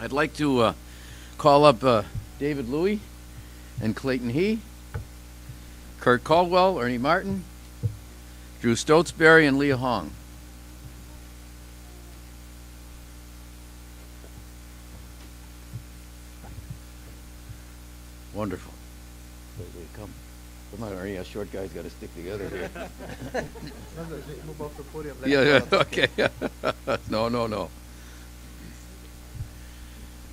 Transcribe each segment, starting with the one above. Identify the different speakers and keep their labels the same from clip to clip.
Speaker 1: I'd like to call up David Louie and Clayton He, Kurt Caldwell, Ernie Martin, Drew Stotesbury, and Leah Hong. Wonderful. Wait, come. Come on, Ernie, us short guys got to stick together here.
Speaker 2: Move off the podium.
Speaker 1: Yeah, okay. No.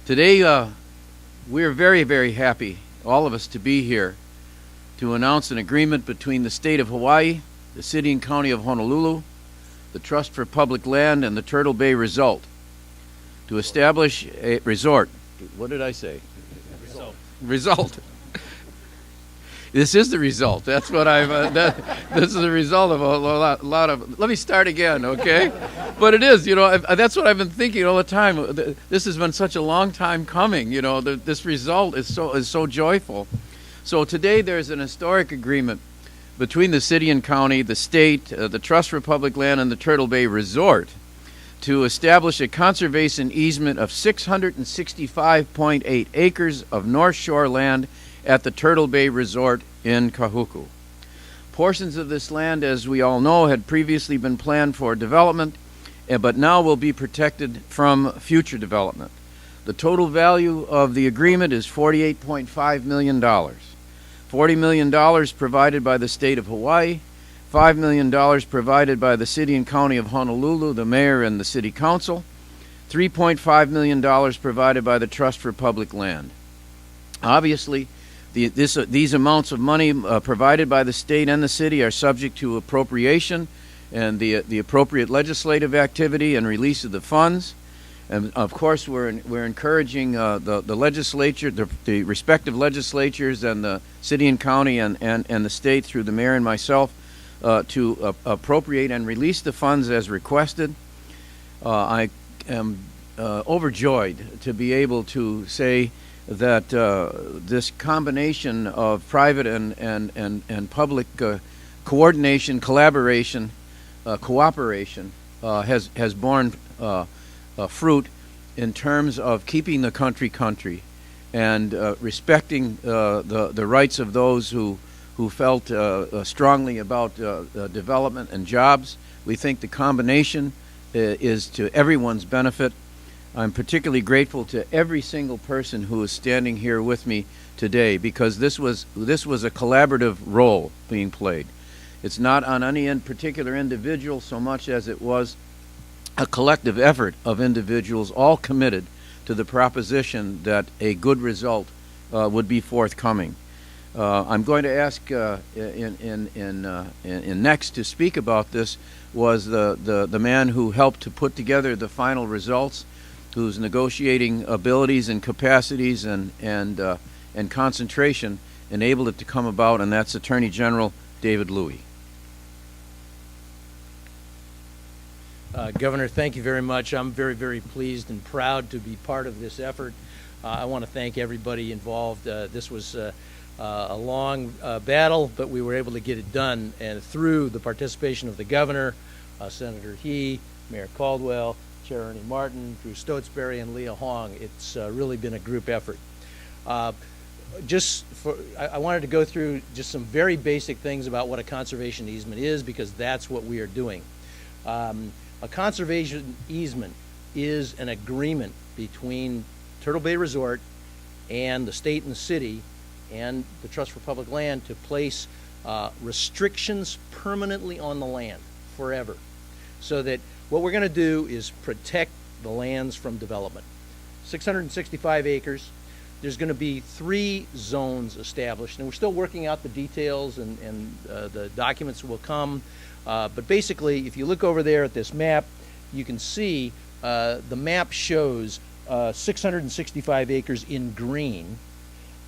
Speaker 1: Today, we're very, very happy, all of us, to be here to announce an agreement between the state of Hawaii, the city and county of Honolulu, the Trust for Public Land, and the Turtle Bay Resort to establish a resort. What did I say? Result. This is the result. That's what I've. This is the result of a lot of. Let me start again, okay? But it is, that's what I've been thinking all the time. This has been such a long time coming. This result is so joyful. So today there's an historic agreement between the city and county, the state, the Trust for Public Land, and the Turtle Bay Resort to establish a conservation easement of 665.8 acres of North Shore land at the Turtle Bay Resort in Kahuku. Portions of this land, as we all know, had previously been planned for development, but now will be protected from future development. The total value of the agreement is $48.5 million. $40 million provided by the state of Hawaii, $5 million provided by the city and county of Honolulu, the mayor and the city council, $3.5 million provided by the Trust for Public Land. Obviously, these amounts of money provided by the state and the city are subject to appropriation and the appropriate legislative activity and release of the funds. And of course, we're encouraging the legislature, the respective legislatures, and the city and county and the state through the mayor and myself to appropriate and release the funds as requested. I am overjoyed to be able to say that this combination of private and public coordination, collaboration, cooperation has borne fruit in terms of keeping the country and respecting the rights of those who felt strongly about development and jobs. We think the combination is to everyone's benefit. I'm particularly grateful to every single person who is standing here with me today, because this was a collaborative role being played. It's not on any particular individual so much as it was a collective effort of individuals all committed to the proposition that a good result would be forthcoming. I'm going to ask in next to speak about this was the man who helped to put together the final results, whose negotiating abilities and capacities and concentration enabled it to come about, and that's Attorney General David Louie.
Speaker 3: Governor, thank you very much. I'm very, very pleased and proud to be part of this effort. I want to thank everybody involved. This was a long battle, but we were able to get it done, and through the participation of the governor, Senator He, Mayor Caldwell, Chair Ernie Martin, Drew Stotesbury, and Leah Hong. It's really been a group effort. I wanted to go through just some very basic things about what a conservation easement is, because that's what we are doing. A conservation easement is an agreement between Turtle Bay Resort and the state and the city and the Trust for Public Land to place restrictions permanently on the land forever, so that what we're going to do is protect the lands from development. 665 acres. There's going to be 3 zones established, and we're still working out the details, and the documents will come. But basically, if you look over there at this map, you can see the map shows 665 acres in green,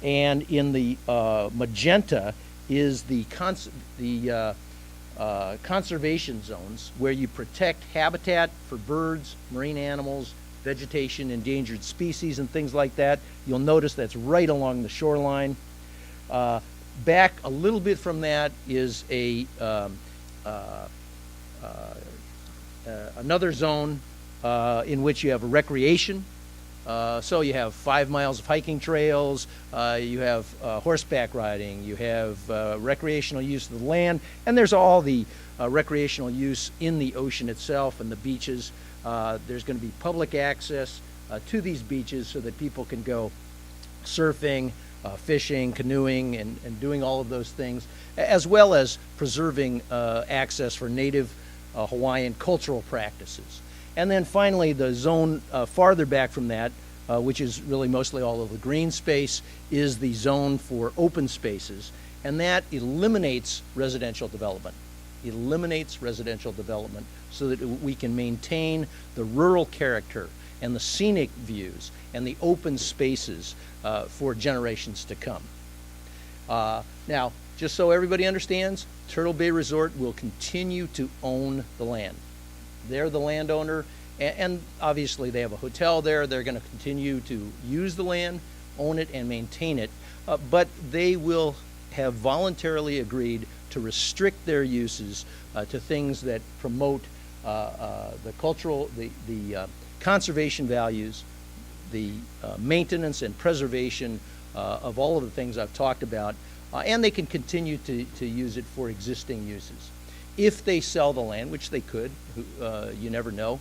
Speaker 3: and in the magenta is the conservation zones, where you protect habitat for birds, marine animals, vegetation, endangered species, and things like that. You'll notice that's right along the shoreline. Back a little bit from that is another zone in which you have recreation So you have 5 miles of hiking trails, you have horseback riding, you have recreational use of the land, and there's all the recreational use in the ocean itself and the beaches. There's going to be public access to these beaches so that people can go surfing, fishing, canoeing, and doing all of those things, as well as preserving access for native Hawaiian cultural practices. And then finally, the zone farther back from that, which is really mostly all of the green space, is the zone for open spaces, and that eliminates residential development. Eliminates residential development so that we can maintain the rural character and the scenic views and the open spaces for generations to come. Now, just so everybody understands, Turtle Bay Resort will continue to own the land. They're the landowner, and obviously they have a hotel there. They're going to continue to use the land, own it, and maintain it, but they will have voluntarily agreed to restrict their uses to things that promote the cultural, the conservation values, the maintenance and preservation of all of the things I've talked about, and they can continue to use it for existing uses. If they sell the land, which they could, you never know,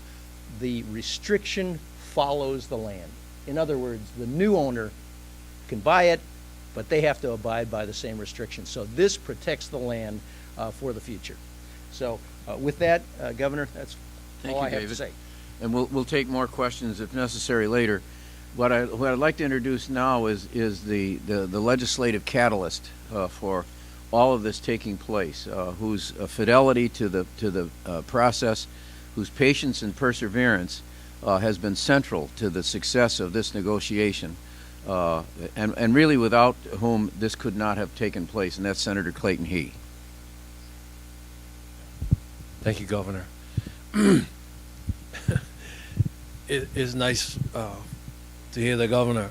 Speaker 3: the restriction follows the land. In other words, the new owner can buy it, but they have to abide by the same restrictions. So this protects the land for the future. So with that, Governor, that's all I have to say.
Speaker 1: And we'll take more questions if necessary later. What I'd like to introduce now is the legislative catalyst for all of this taking place, whose fidelity to the process, whose patience and perseverance has been central to the success of this negotiation, and really without whom this could not have taken place, and that's Senator Clayton He.
Speaker 4: Thank you, Governor. It is nice to hear the governor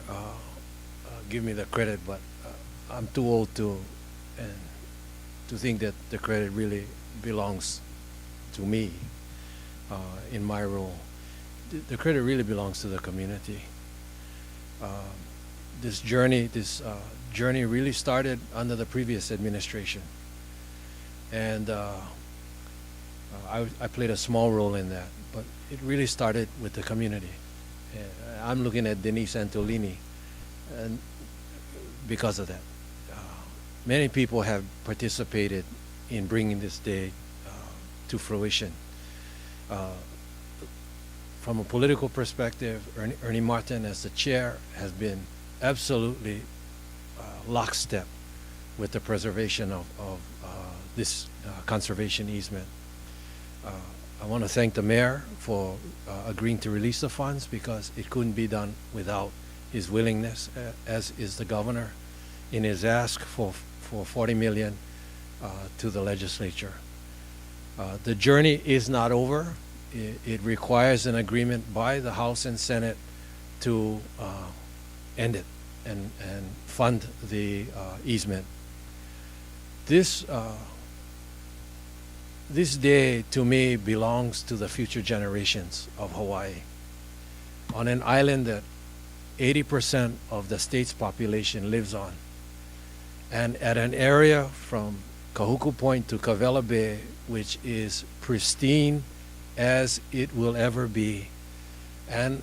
Speaker 4: give me the credit, but I'm too old to think that the credit really belongs to me in my role. The credit really belongs to the community. This journey really started under the previous administration, and I played a small role in that, but it really started with the community. I'm looking at Denise Antolini, and because of that, many people have participated in bringing this day to fruition. From a political perspective, Ernie Martin, as the chair, has been absolutely lockstep with the preservation of this conservation easement. I want to thank the mayor for agreeing to release the funds, because it couldn't be done without his willingness, as is the governor in his ask for $40 million to the legislature. The journey is not over. It requires an agreement by the House and Senate to end it and fund the easement. This day, to me, belongs to the future generations of Hawaii. On an island that 80% of the state's population lives on, and at an area from Kahuku Point to Kawela Bay, which is pristine as it will ever be, and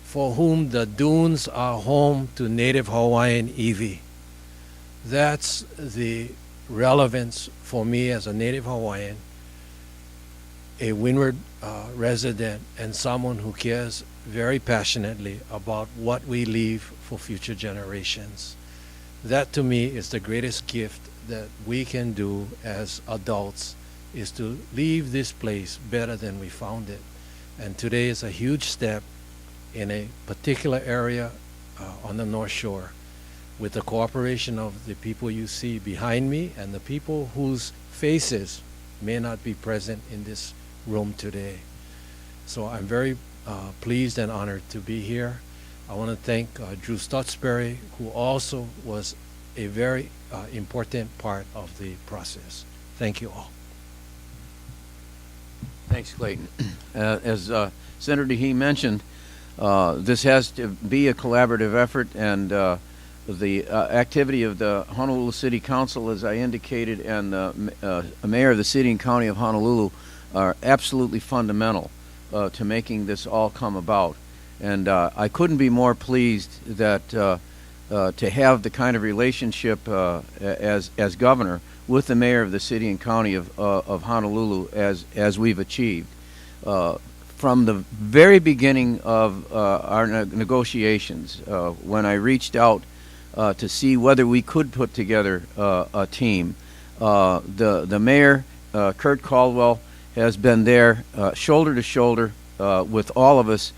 Speaker 4: for whom the dunes are home to native Hawaiian iwi. That's the relevance for me as a native Hawaiian, a Windward resident, and someone who cares very passionately about what we leave for future generations. That, to me, is the greatest gift that we can do as adults, is to leave this place better than we found it. And today is a huge step in a particular area on the North Shore, with the cooperation of the people you see behind me and the people whose faces may not be present in this room today. So I'm very pleased and honored to be here. I want to thank Drew Stottsbury, who also was a very important part of the process. Thank you all.
Speaker 1: Thanks, Clayton. As Senator He mentioned, This has to be a collaborative effort, and the activity of the Honolulu City Council, as I indicated, and the mayor of the city and county of Honolulu are absolutely fundamental to making this all come about. And I couldn't be more pleased that to have the kind of relationship as governor with the mayor of the city and county of Honolulu as we've achieved. From the very beginning of our negotiations, when I reached out to see whether we could put together a team, the mayor, Kurt Caldwell, has been there shoulder to shoulder with all of us.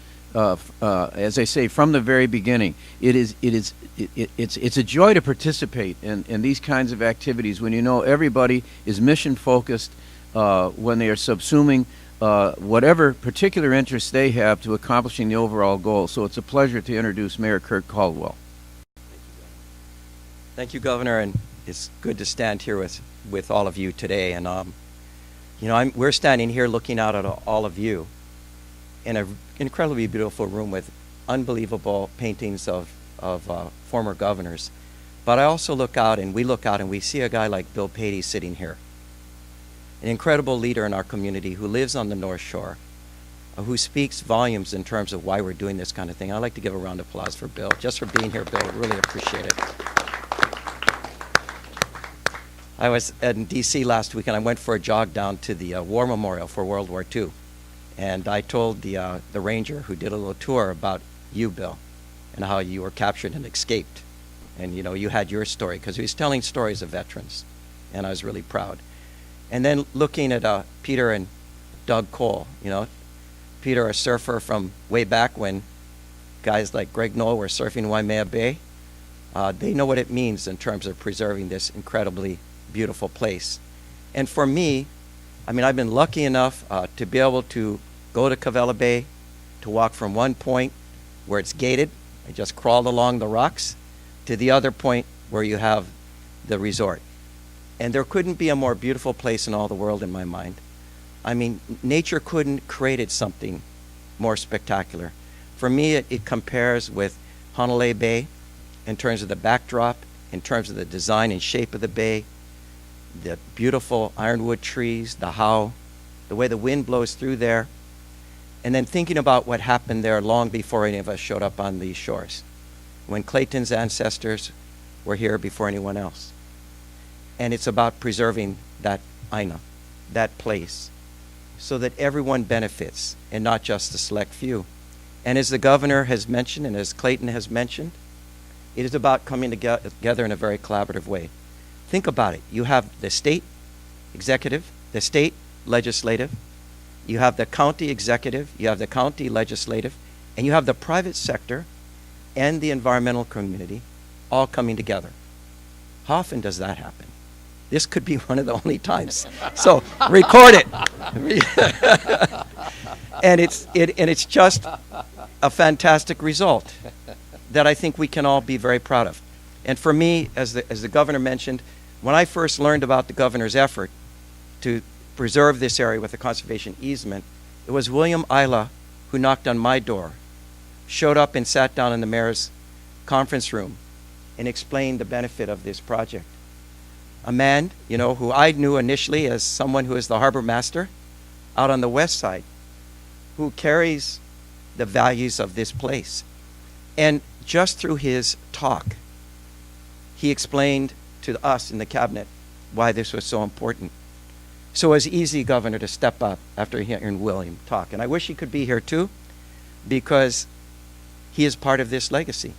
Speaker 1: As I say, from the very beginning, it's a joy to participate in these kinds of activities when you know everybody is mission focused, when they are subsuming whatever particular interests they have to accomplishing the overall goal. So it's a pleasure to introduce Mayor Kurt Caldwell.
Speaker 5: Thank you, Governor, and it's good to stand here with all of you today. And we're standing here looking out at all of you in an incredibly beautiful room with unbelievable paintings of former governors. But I also look out, and we see a guy like Bill Patey sitting here, an incredible leader in our community who lives on the North Shore, who speaks volumes in terms of why we're doing this kind of thing. I'd like to give a round of applause for Bill, just for being here, Bill. Really appreciate it. I was in D.C. last week, and I went for a jog down to the War Memorial for World War II. And I told the ranger who did a little tour about you, Bill, and how you were captured and escaped. And, you had your story, because he was telling stories of veterans, and I was really proud. And then looking at Peter and Doug Cole, Peter, a surfer from way back when guys like Greg Knoll were surfing Waimea Bay. They know what it means in terms of preserving this incredibly beautiful place. And for me, I've been lucky enough to be able to go to Cavella Bay, to walk from one point where it's gated, I just crawled along the rocks, to the other point where you have the resort. And there couldn't be a more beautiful place in all the world in my mind. Nature couldn't created something more spectacular. For me, it compares with Honolulu Bay in terms of the backdrop, in terms of the design and shape of the bay, the beautiful ironwood trees, the way the wind blows through there, and then thinking about what happened there long before any of us showed up on these shores, when Clayton's ancestors were here before anyone else. And it's about preserving that aina, that place, so that everyone benefits and not just the select few. And as the governor has mentioned, and as Clayton has mentioned, it is about coming together in a very collaborative way. Think about it. You have the state executive, the state legislative, you have the county executive, you have the county legislative, and you have the private sector and the environmental community all coming together. How often does that happen? This could be one of the only times. So record it. And it's just a fantastic result that I think we can all be very proud of. And for me, as the governor mentioned, when I first learned about the governor's effort to preserve this area with a conservation easement, it was William Isla who knocked on my door, showed up and sat down in the mayor's conference room and explained the benefit of this project. A man, who I knew initially as someone who is the harbor master out on the west side, who carries the values of this place. And just through his talk, he explained to us in the cabinet why this was so important. So it was easy, Governor, to step up after hearing William talk. And I wish he could be here too, because he is part of this legacy.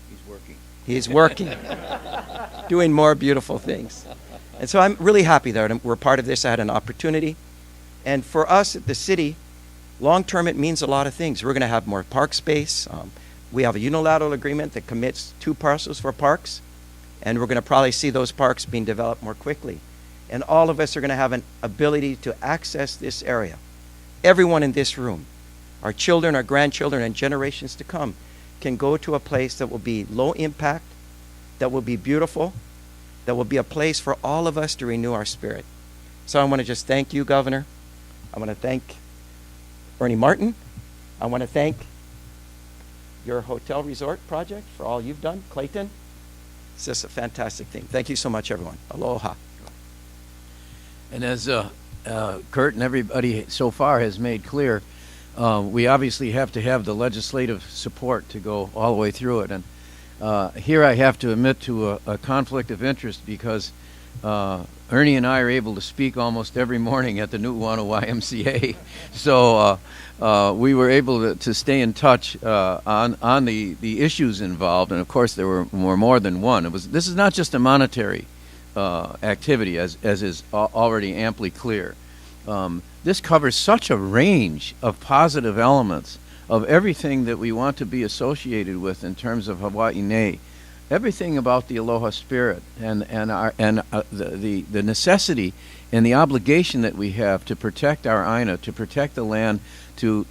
Speaker 5: He's working, doing more beautiful things. And so I'm really happy that we're part of this. I had an opportunity. And for us at the city, long term, it means a lot of things. We're going to have more park space. We have a unilateral agreement that commits 2 parcels for parks, and we're going to probably see those parks being developed more quickly. And all of us are going to have an ability to access this area. Everyone in this room, our children, our grandchildren, and generations to come, can go to a place that will be low impact, that will be beautiful, that will be a place for all of us to renew our spirit. So I want to just thank you, Governor. I want to thank Ernie Martin. I want to thank your hotel resort project, for all you've done. Clayton, it's just a fantastic thing. Thank you so much, everyone. Aloha.
Speaker 1: And as Kurt and everybody so far has made clear, we obviously have to have the legislative support to go all the way through it. And here I have to admit to a conflict of interest because Ernie and I are able to speak almost every morning at the Nu'uanu YMCA. So we were able to stay in touch on the issues involved. And of course, there were more than one. This is not just a monetary activity, as is already amply clear. This covers such a range of positive elements of everything that we want to be associated with in terms of Hawaii Nei. Everything about the aloha spirit and the necessity and the obligation that we have to protect our Aina, to protect the land, to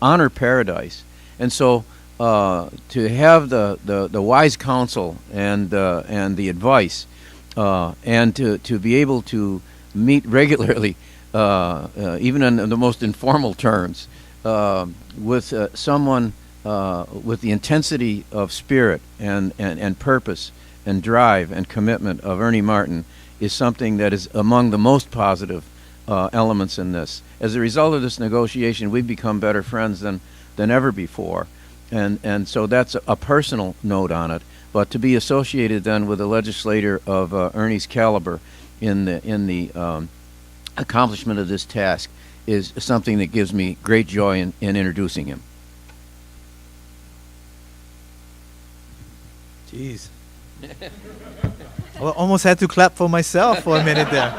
Speaker 1: honor paradise. And so to have the wise counsel and the advice and to be able to meet regularly, even in the most informal terms, with someone with the intensity of spirit and purpose and drive and commitment of Ernie Martin is something that is among the most positive elements in this. As a result of this negotiation, we've become better friends than ever before. And so that's a personal note on it. But to be associated then with a legislator of Ernie's caliber in the accomplishment of this task is something that gives me great joy in introducing him.
Speaker 2: Jeez. I almost had to clap for myself for a minute there.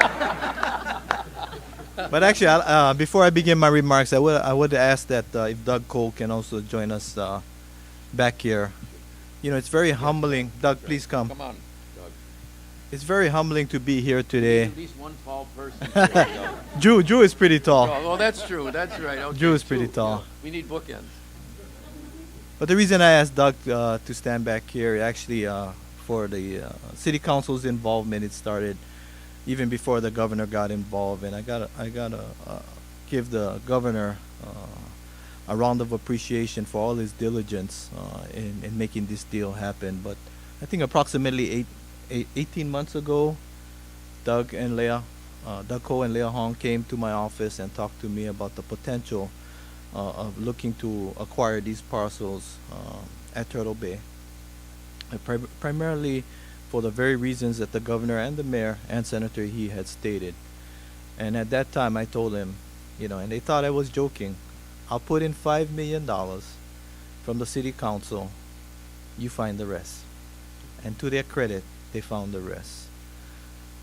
Speaker 2: But actually, before I begin my remarks, I would ask that if Doug Cole can also join us back here. You know, it's very humbling. Doug, please come.
Speaker 1: Come on, Doug.
Speaker 2: It's very humbling to be here today.
Speaker 1: At least one tall person.
Speaker 2: Drew is pretty tall.
Speaker 1: Oh, that's true. That's right. Okay,
Speaker 2: Drew is pretty tall.
Speaker 1: Yeah. We need bookends.
Speaker 2: But the reason I asked Doug to stand back here, actually, for the city council's involvement, it started even before the governor got involved, and I gotta give the governor a round of appreciation for all his diligence in making this deal happen. But I think approximately 18 months ago, Doug Cole and Leah Hong came to my office and talked to me about the potential of looking to acquire these parcels at Turtle Bay, primarily for the very reasons that the governor and the mayor and Senator He had stated. And at that time, I told him, you know, and they thought I was joking, I'll put in $5 million from the city council, you find the rest. And to their credit, they found the rest.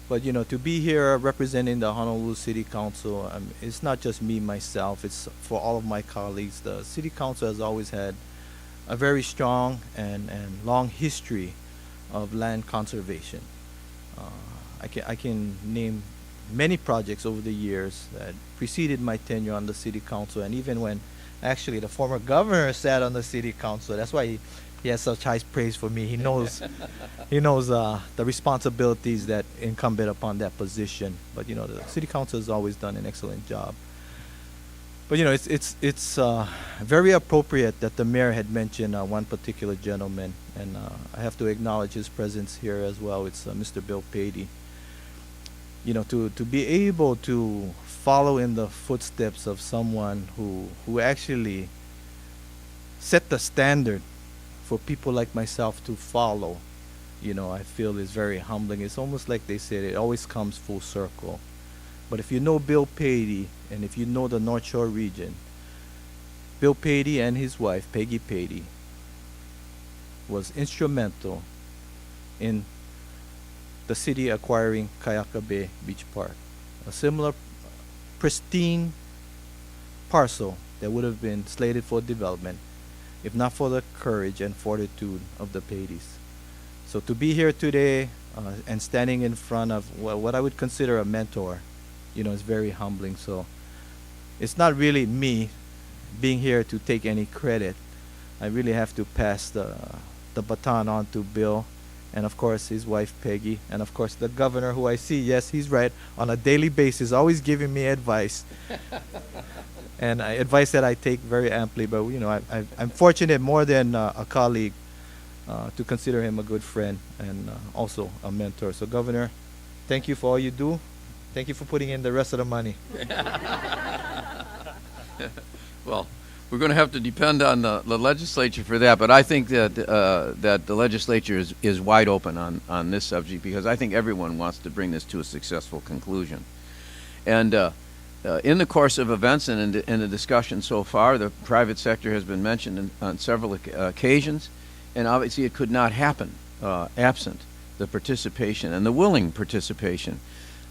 Speaker 2: But, you know, to be here representing the Honolulu City Council, it's not just me, myself, it's for all of my colleagues. The City Council has always had a very strong and long history of land conservation. I can name many projects over the years that preceded my tenure on the City Council, and even when actually the former governor sat on the City Council. That's why he has such high praise for me. He knows the responsibilities that incumbent upon that position. But you know, the City Council has always done an excellent job. But you know, it's very appropriate that the mayor had mentioned one particular gentleman, and I have to acknowledge his presence here as well. It's Mr. Bill Patey. You know, to be able to follow in the footsteps of someone who actually set the standard for people like myself to follow, you know, I feel is very humbling. It's almost like they said, it always comes full circle. But if you know Bill Patey, and if you know the North Shore region, Bill Patey and his wife, Peggy Patey, was instrumental in the city acquiring Kayaka Bay Beach Park, a similar pristine parcel that would have been slated for development if not for the courage and fortitude of the Pateys. So to be here today and standing in front of what I would consider a mentor, you know, is very humbling. So it's not really me being here to take any credit. I really have to pass the baton on to Bill and of course his wife Peggy, and of course the governor, who I see, yes, he's right, on a daily basis, always giving me advice. And advice that I take very amply, but you know, I'm fortunate more than a colleague to consider him a good friend and also a mentor. So Governor, thank you for all you do. Thank you for putting in the rest of the money.
Speaker 1: Well, we're going to have to depend on the legislature for that, but I think that that the legislature is wide open on this subject, because I think everyone wants to bring this to a successful conclusion. And in the course of events and in the discussion so far, the private sector has been mentioned on several occasions, and obviously it could not happen absent the participation and the willing participation.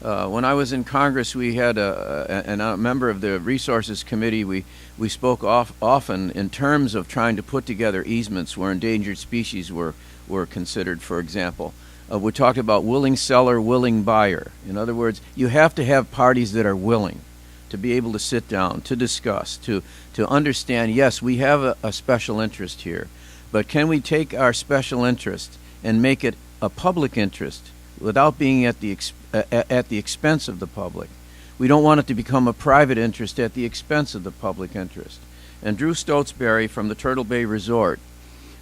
Speaker 1: When I was in Congress, we had a member of the Resources Committee. We spoke often in terms of trying to put together easements where endangered species were considered, for example. We talked about willing seller, willing buyer. In other words, you have to have parties that are willing to be able to sit down, to discuss, to understand, yes, we have a special interest here, but can we take our special interest and make it a public interest without being at the expense of the public? We don't want it to become a private interest at the expense of the public interest. And Drew Stotesbury from the Turtle Bay Resort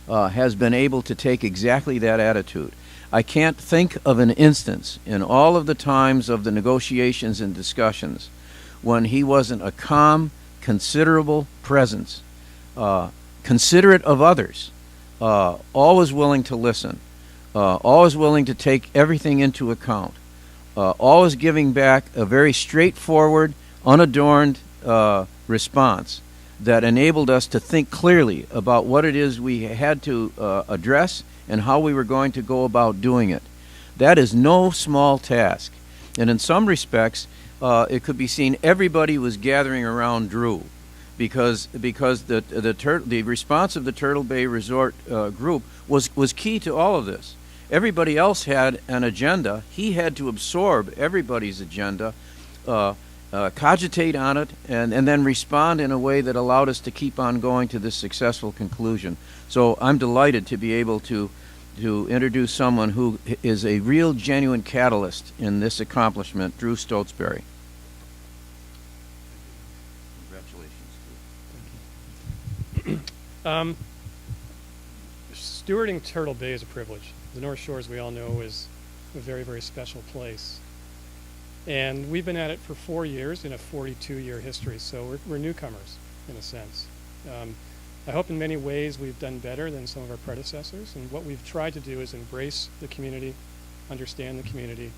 Speaker 1: has been able to take exactly that attitude. I can't think of an instance in all of the times of the negotiations and discussions when he wasn't a calm, considerable presence, considerate of others, always willing to listen, always willing to take everything into account, always giving back a very straightforward, unadorned response that enabled us to think clearly about what it is we had to address and how we were going to go about doing it. That is no small task. And in some respects, it could be seen everybody was gathering around Drew, because the response of the Turtle Bay Resort group was key to all of this. Everybody else had an agenda. He had to absorb everybody's agenda, cogitate on it, and then respond in a way that allowed us to keep on going to this successful conclusion. So I'm delighted to be able to introduce someone who is a real, genuine catalyst in this accomplishment, Drew Stotesbury.
Speaker 6: Congratulations. Stewarding Turtle Bay is a privilege. The North Shore, as we all know, is a very, very special place. And we've been at it for 4 years in a 42-year history, so we're newcomers in a sense. I hope in many ways we've done better than some of our predecessors, and what we've tried to do is embrace the community, understand the community,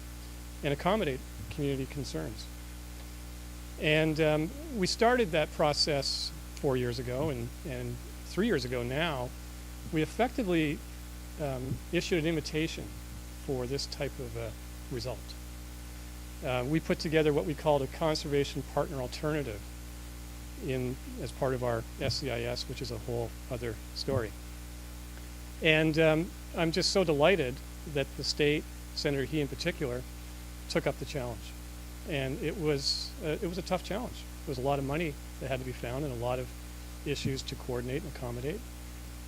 Speaker 6: and accommodate community concerns. And we started that process 4 years ago, and 3 years ago now, we effectively issued an invitation for this type of result. We put together what we called a conservation partner alternative as part of our SCIS, which is a whole other story. And I'm just so delighted that the state, Senator He in particular, took up the challenge. And it was a tough challenge. There was a lot of money that had to be found and a lot of issues to coordinate and accommodate.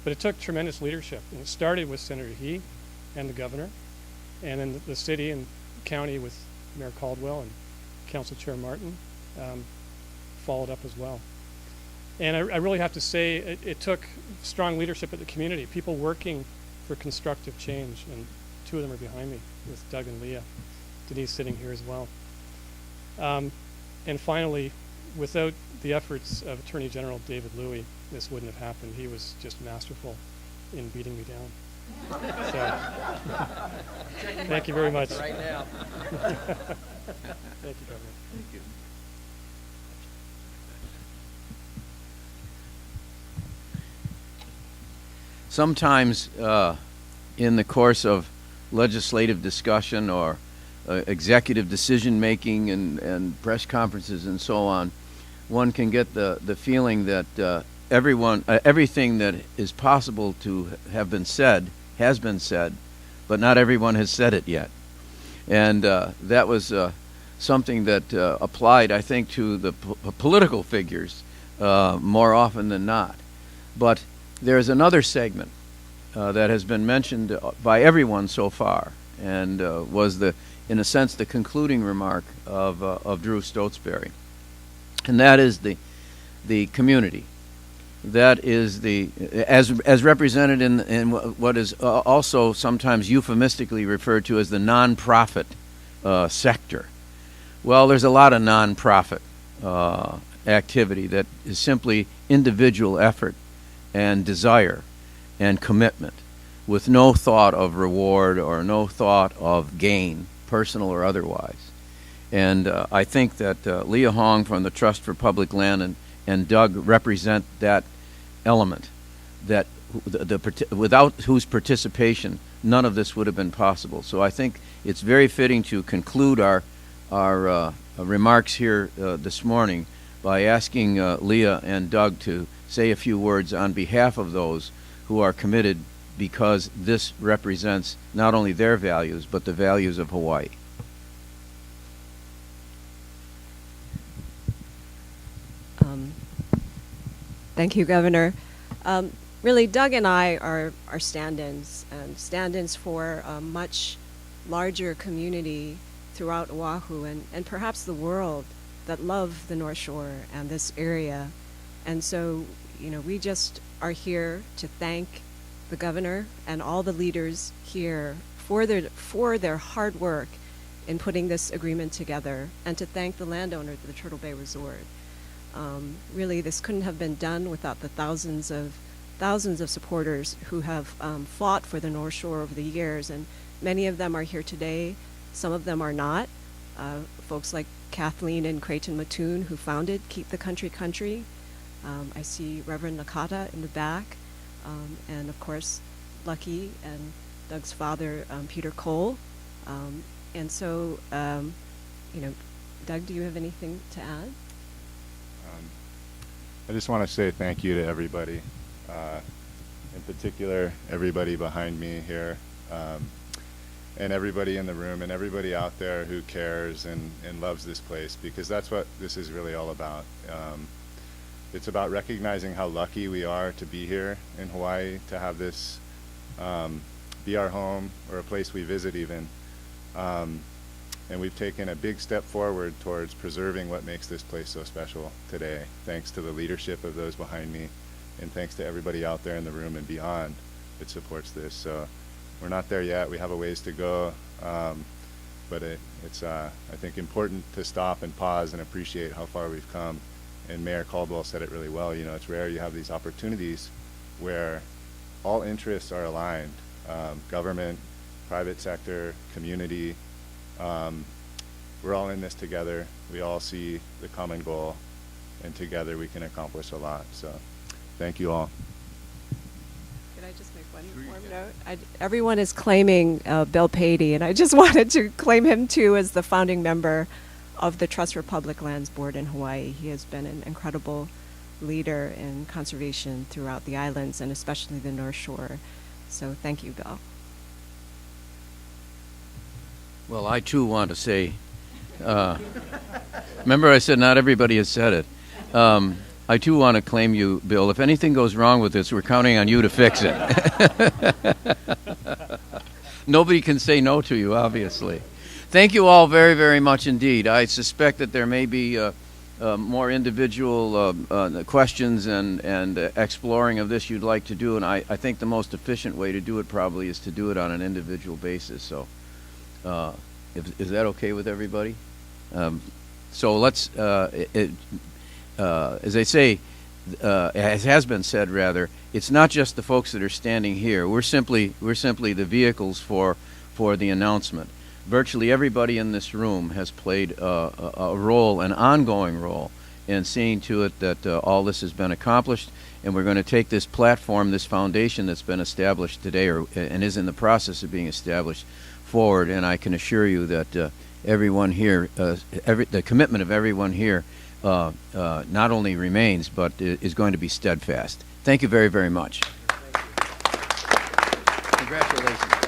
Speaker 6: But it took tremendous leadership. And it started with Senator He and the governor, and then the city and county with Mayor Caldwell and Council Chair Martin followed up as well. And I really have to say it took strong leadership at the community, people working for constructive change, and two of them are behind me with Doug and Leah, Denise sitting here as well. And finally, without the efforts of Attorney General David Louie, this wouldn't have happened. He was just masterful in beating me down. So, thank you very much.
Speaker 3: Right now.
Speaker 6: Thank you, Governor.
Speaker 1: Thank you. Sometimes in the course of legislative discussion or executive decision making and press conferences and so on, one can get the feeling that everything that is possible to have been said has been said, but not everyone has said it yet. And that was something that applied, I think, to the political figures more often than not. But there's another segment that has been mentioned by everyone so far, and was in a sense, the concluding remark of Drew Stotesbury, and that is the community. That is as represented in what is also sometimes euphemistically referred to as the nonprofit sector. Well, there's a lot of nonprofit activity that is simply individual effort and desire and commitment with no thought of reward or no thought of gain, personal or otherwise. And I think that Leah Hong from the Trust for Public Land and Doug represent that element that without whose participation none of this would have been possible. So I think it's very fitting to conclude our remarks here this morning by asking Leah and Doug to say a few words on behalf of those who are committed, because this represents not only their values but the values of Hawaii.
Speaker 7: Thank you, Governor. Really, Doug and I are stand-ins, and stand-ins for a much larger community throughout Oahu and perhaps the world that love the North Shore and this area. And so, we just are here to thank the governor and all the leaders here for their hard work in putting this agreement together, and to thank the landowner of the Turtle Bay Resort. Really, this couldn't have been done without the thousands of supporters who have fought for the North Shore over the years, and many of them are here today. Some of them are not. Folks like Kathleen and Creighton Mattoon, who founded Keep the Country Country. I see Reverend Nakata in the back, and of course Lucky and Doug's father, Peter Cole. And so, Doug, do you have anything to add?
Speaker 8: I just want to say thank you to everybody, in particular everybody behind me here, and everybody in the room and everybody out there who cares and loves this place, because that's what this is really all about. It's about recognizing how lucky we are to be here in Hawaii, to have this be our home or a place we visit even. And we've taken a big step forward towards preserving what makes this place so special today, thanks to the leadership of those behind me, and thanks to everybody out there in the room and beyond that supports this. So we're not there yet. We have a ways to go, but it's I think important to stop and pause and appreciate how far we've come. And Mayor Caldwell said it really well. It's rare you have these opportunities where all interests are aligned, government, private sector, community. We're all in this together. We all see the common goal, and together we can accomplish a lot. So thank you all.
Speaker 7: Could I just make one more note? Everyone is claiming Bill Patey, and I just wanted to claim him too as the founding member of the Trust for Public Lands Board in Hawaii. He has been an incredible leader in conservation throughout the islands, and especially the North Shore. So thank you, Bill.
Speaker 1: Well, I too want to say, remember I said not everybody has said it. I too want to claim you, Bill. If anything goes wrong with this, we're counting on you to fix it. Nobody can say no to you, obviously. Thank you all very, very much indeed. I suspect that there may be more individual questions and exploring of this you'd like to do, and I think the most efficient way to do it probably is to do it on an individual basis. So. Is that okay with everybody? So let's, as I say, as has been said rather, it's not just the folks that are standing here. We're simply the vehicles for the announcement. Virtually everybody in this room has played a role, an ongoing role, in seeing to it that all this has been accomplished. And we're going to take this platform, this foundation that's been established today, and is in the process of being established, forward. And I can assure you that everyone here, the commitment of everyone here, not only remains but is going to be steadfast. Thank you very, very much. Congratulations.